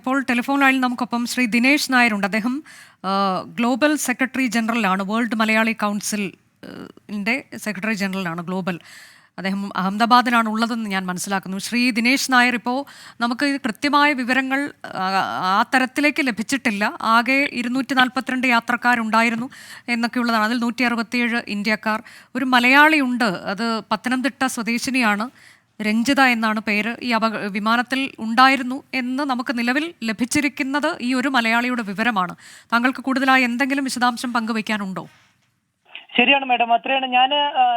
ഇപ്പോൾ ടെലിഫോൺ ലൈനിൽ നമുക്കൊപ്പം ശ്രീ ദിനേശ് നായരുണ്ട്. അദ്ദേഹം ഗ്ലോബൽ സെക്രട്ടറി ജനറലാണ്, വേൾഡ് മലയാളി കൗൺസിലിൻ്റെ സെക്രട്ടറി ജനറലാണ് ഗ്ലോബൽ. അദ്ദേഹം അഹമ്മദാബാദിലാണ് ഉള്ളതെന്ന് ഞാൻ മനസ്സിലാക്കുന്നു. ശ്രീ ദിനേശ് നായർ, ഇപ്പോൾ നമുക്ക് കൃത്യമായ വിവരങ്ങൾ ആ തരത്തിലേക്ക് ലഭിച്ചിട്ടില്ല. ആകെ 242 യാത്രക്കാരുണ്ടായിരുന്നു എന്നൊക്കെയുള്ളതാണ്. അതിൽ 167 ഇന്ത്യക്കാർ, ഒരു മലയാളിയുണ്ട്, അത് പത്തനംതിട്ട സ്വദേശിനിയാണ്, രഞ്ജിത എന്നാണ് പേര്. ഈ വിമാനത്തിൽ ഉണ്ടായിരുന്നു എന്ന് നമുക്ക് നിലവിൽ ലഭിച്ചിരിക്കുന്നത് ഈ ഒരു മലയാളിയുടെ വിവരമാണ്. താങ്കൾക്ക് കൂടുതലായി എന്തെങ്കിലും വിശദാംശം പങ്കുവയ്ക്കാനുണ്ടോ? ശരിയാണ് മാഡം, അത്രയാണ്. ഞാൻ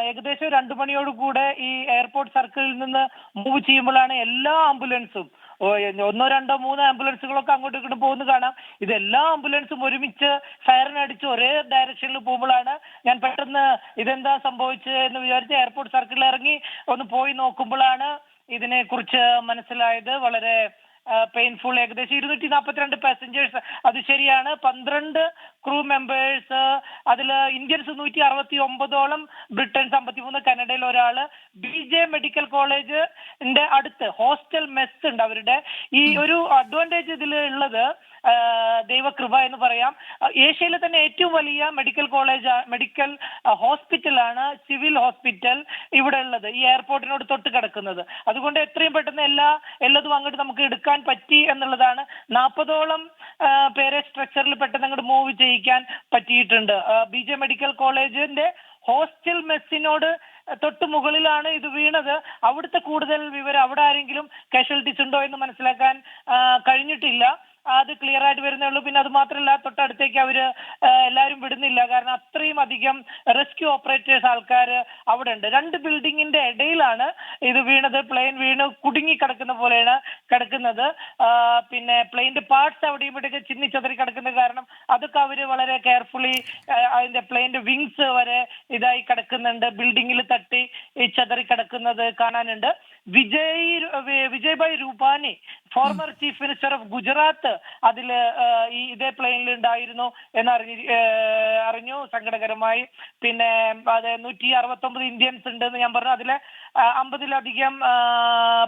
ഏകദേശം 2 മണിയോട് കൂടെ ഈ എയർപോർട്ട് സർക്കിളിൽ നിന്ന് മൂവ് ചെയ്യുമ്പോഴാണ് എല്ലാ ആംബുലൻസും, 1, 2, 3 ആംബുലൻസുകളൊക്കെ അങ്ങോട്ടും ഇങ്ങോട്ടും പോകുന്നത് കാണാം. ഇതെല്ലാ ആംബുലൻസും ഒരുമിച്ച് സൈറനടിച്ച് ഒരേ ഡയറക്ഷനിൽ പോകുമ്പോഴാണ് ഞാൻ പെട്ടെന്ന് ഇതെന്താ സംഭവിച്ചത് എന്ന് വിചാരിച്ച് എയർപോർട്ട് സർക്കിളിൽ ഇറങ്ങി ഒന്ന് പോയി നോക്കുമ്പോഴാണ് ഇതിനെ കുറിച്ച് മനസ്സിലായത്. വളരെ പെയിൻഫുൾ. ഏകദേശം 242 പാസഞ്ചേഴ്സ്, അത് ശരിയാണ്. 12 ക്രൂ മെമ്പേഴ്സ്, അതിൽ ഇന്ത്യൻസ് 169ഓളം, ബ്രിട്ടൻസ് 53, കാനഡയിൽ ഒരാള്. BJ മെഡിക്കൽ കോളേജിന്റെ അടുത്ത് ഹോസ്റ്റൽ മെസ് ഉണ്ട് അവരുടെ. ഈ ഒരു അഡ്വാൻറ്റേജ് ഇതിൽ ഉള്ളത്, ദൈവകൃപ എന്ന് പറയാം, ഏഷ്യയിലെ തന്നെ ഏറ്റവും വലിയ മെഡിക്കൽ ഹോസ്പിറ്റലാണ് സിവിൽ ഹോസ്പിറ്റൽ ഇവിടെ ഉള്ളത്, ഈ എയർപോർട്ടിനോട് തൊട്ട് കിടക്കുന്നത്. അതുകൊണ്ട് എത്രയും പെട്ടെന്ന് എല്ലാതും അങ്ങോട്ട് നമുക്ക് എടുക്കാൻ പറ്റി എന്നുള്ളതാണ്. 40ഓളം പേരെ സ്ട്രക്ചറിൽ പെട്ടെന്ന് അങ്ങോട്ട് മൂവ് ചെയ്യിക്കാൻ പറ്റിയിട്ടുണ്ട്. BJ മെഡിക്കൽ കോളേജിന്റെ ഹോസ്റ്റൽ മെസ്സിനോട് തൊട്ട് മുകളിലാണ് ഇത് വീണത്. അവിടുത്തെ കൂടുതൽ വിവരം, അവിടെ ആരെങ്കിലും കാഷ്വാലിറ്റീസ് ഉണ്ടോ എന്ന് മനസ്സിലാക്കാൻ കഴിഞ്ഞിട്ടില്ല. അത് ക്ലിയർ ആയിട്ട് വരുന്നേ ഉള്ളൂ. പിന്നെ അത് മാത്രമല്ല, തൊട്ടടുത്തേക്ക് അവര് എല്ലാവരും വിടുന്നില്ല, കാരണം അത്രയും അധികം റെസ്ക്യൂ ഓപ്പറേറ്റേഴ്സ് ആൾക്കാർ അവിടെ ഉണ്ട്. 2 ബിൽഡിങ്ങിന്റെ ഇടയിലാണ് ഇത് വീണത്. പ്ലെയിൻ വീണ് കുടുങ്ങി കിടക്കുന്ന പോലെയാണ് കിടക്കുന്നത്. പിന്നെ പ്ലെയിന്റെ പാർട്സ് അവിടെയും ഇവിടെയൊക്കെ ചിന്നിച്ചതറി കിടക്കുന്നത് കാരണം അതൊക്കെ അവര് വളരെ കെയർഫുള്ളി, അതിന്റെ പ്ലെയിന്റെ വിങ്സ് വരെ ഇതായി കിടക്കുന്നുണ്ട്, ബിൽഡിങ്ങിൽ തട്ടി ചതറി കിടക്കുന്നത് കാണാനുണ്ട്. Vijaybhai Rupani, former chief minister of Gujarat, അതില് ഇതേ പ്ലെയിനിൽ ഉണ്ടായിരുന്നു എന്ന് അറിഞ്ഞു, സങ്കടകരമായി. പിന്നെ അത് 169 ഇന്ത്യൻസ് ഉണ്ടെന്ന് ഞാൻ പറഞ്ഞു. അതിലെ 50ലധികം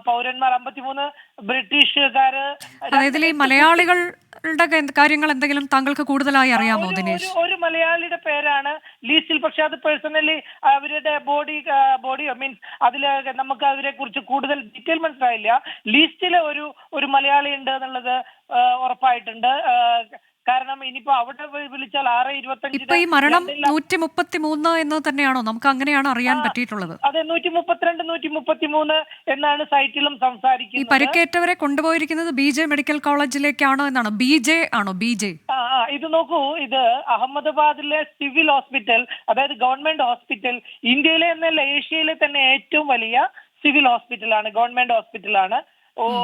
പൗരന്മാർ, 53 ബ്രിട്ടീഷുകാര്. അതായത് ഈ മലയാളികളുടെ കാര്യങ്ങൾ എന്തെങ്കിലും താങ്കൾക്ക് കൂടുതലായി അറിയാമോ ദിനേശ്? ഒരു മലയാളിയുടെ പേരാണ് ലീസ്റ്റിൽ, പക്ഷെ അത് പേഴ്സണലി അവരുടെ ബോഡി മീൻസ് അതില് നമുക്ക് അവരെ കുറിച്ച് കൂടുതൽ ഡീറ്റെയിൽ മനസ്സിലായില്ല. ലീസ്റ്റില് ഒരു മലയാളി ഉണ്ട് എന്നുള്ളത് ഉറപ്പായിട്ടുണ്ട്. കാരണം ഇനിയിപ്പോ അവിടെ വിളിച്ചാൽ 6:25. ഇപ്പൊ ഈ മരണം 133 എന്ന് തന്നെയാണോ? നമുക്ക് അങ്ങനെയാണ് അറിയാൻ പറ്റിയിട്ടുള്ളത്. അതെ, 132, 133 എന്നാണ് സൈറ്റിലും സംസാരിക്കുന്നത്. ഈ പരിക്കേറ്റവരെ കൊണ്ടുപോയിരിക്കുന്നത് BJ മെഡിക്കൽ കോളേജിലേക്കാണോ എന്നാണ്? BJ ആണോ? BJ. ഇത് നോക്കൂ, ഇത് അഹമ്മദാബാദിലെ സിവിൽ ഹോസ്പിറ്റൽ, അതായത് ഗവൺമെന്റ് ഹോസ്പിറ്റൽ, ഇന്ത്യയിലെ എന്നല്ല ഏഷ്യയിലെ തന്നെ ഏറ്റവും വലിയ സിവിൽ ഹോസ്പിറ്റലാണ്, ഗവൺമെന്റ് ഹോസ്പിറ്റലാണ്,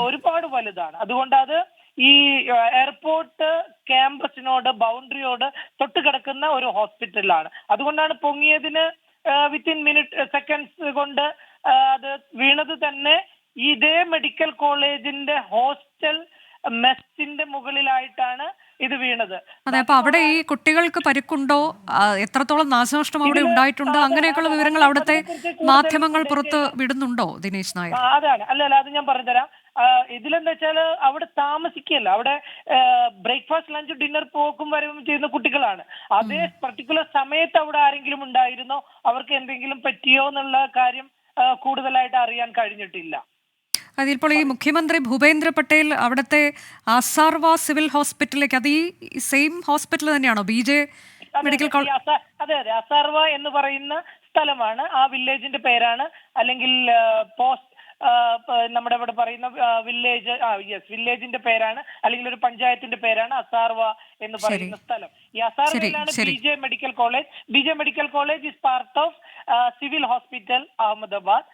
ഒരുപാട് വലുതാണ്. അതുകൊണ്ട് അത് ഈ എയർപോർട്ട് ക്യാമ്പസിനോട്, ബൗണ്ടറിയോട് തൊട്ട് കിടക്കുന്ന ഒരു ഹോസ്പിറ്റലാണ്. അതുകൊണ്ടാണ് പൊങ്ങിയതിന് വിത്തിൻ സെക്കൻഡ്സ് കൊണ്ട് അത് വീണത് തന്നെ ഇതേ മെഡിക്കൽ കോളേജിന്റെ ഹോസ്റ്റൽ മെസ്സിന്റെ മുകളിലായിട്ടാണ് ഇത് വീണത്. അതെ, അപ്പൊ അവിടെ ഈ കുട്ടികൾക്ക് പരിക്കുണ്ടോ, എത്രത്തോളം നാശനഷ്ടം അവിടെ ഉണ്ടായിട്ടുണ്ടോ, അങ്ങനെയൊക്കെയുള്ള വിവരങ്ങൾ അവിടുത്തെ മാധ്യമങ്ങൾ പുറത്ത് വിടുന്നുണ്ടോ ദിനേശ് നായർ? അതാണ്, അല്ല അത് ഞാൻ പറഞ്ഞുതരാം. ഇതിലെന്താ വെച്ചാല് അവിടെ താമസിക്കല്ല, അവിടെ ബ്രേക്ക്ഫാസ്റ്റ്, ലഞ്ച്, ഡിന്നർ പോക്കും വരവും ചെയ്യുന്ന കുട്ടികളാണ്. അതേ പർട്ടിക്കുലർ സമയത്ത് അവിടെ ആരെങ്കിലും ഉണ്ടായിരുന്നോ, അവർക്ക് എന്തെങ്കിലും പറ്റിയോ എന്നുള്ള കാര്യം കൂടുതലായിട്ട് അറിയാൻ കഴിഞ്ഞിട്ടില്ല. അതിപ്പോൾ ഈ മുഖ്യമന്ത്രി ഭൂപേന്ദ്ര പട്ടേൽ അവിടുത്തെ ആസാർവ സിവിൽ ഹോസ്പിറ്റലിലേക്ക്, അത് ഈ സെയിം ഹോസ്പിറ്റൽ തന്നെയാണോ BJ മെഡിക്കൽ കോളേജ്? അതെ, അസാർവ എന്ന് പറയുന്ന സ്ഥലമാണ്, ആ വില്ലേജിന്റെ പേരാണ്. അല്ലെങ്കിൽ നമ്മുടെ ഇവിടെ പറയുന്ന വില്ലേജ്, വില്ലേജിന്റെ പേരാണ്, അല്ലെങ്കിൽ ഒരു പഞ്ചായത്തിന്റെ പേരാണ് അസാർവ എന്ന് പറയുന്ന സ്ഥലം. ഈ അസാർവയിലാണ് BJ medical college. BJ medical college is part of civil hospital Ahmedabad.